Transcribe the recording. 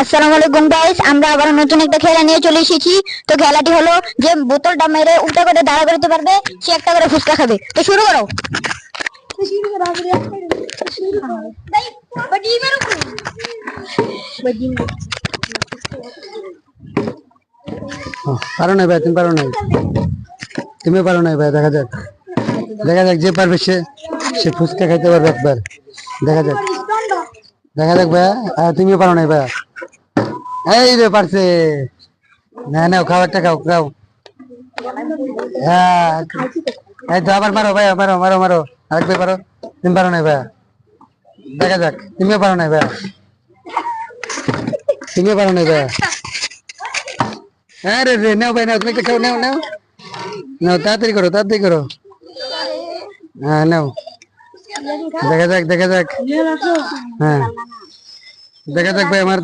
আসসালামু আলাইকুম গাইস, আমরা আবার নতুন একটা খেলা নিয়ে চলে এসেছি। তো খেলাটি হলো যে বোতলটা মেরে উল্টা করে দাঁড়া করতে পারবে সে একটা করে ফুচকা খাবে। তো শুরু করো। পারো না ভাই, তুমি পারো না, তুমি পারো না ভাই। দেখা যাক, দেখা যাক যে পারবে সে সে ফুচকা খাইতে পারবে একবার। দেখা যাক, দেখা যাক ভাইয়া। তুমিও পারো না ভাইয়া। এই রে পারছে। না নাও, খাবারটা খাও খাও। হ্যাঁ, এই তো আবার মারো ভাইয়া, মারো মারো মারো। আরেকবার পারো। তুমি পারো না ভাইয়া। দেখা যাক, তুমিও পারো না ভাইয়া, তুমিও পারো না ভাইয়া। হ্যাঁ রে রে, নাও ভাই নাও, তুমি একটা খাও, নাও নাও নাও, তাড়াতাড়ি করো তাড়াতাড়ি করো। হ্যাঁ নাও, দেখা যাক দেখা যাক। হ্যাঁ দেখা যাক ভাই আমার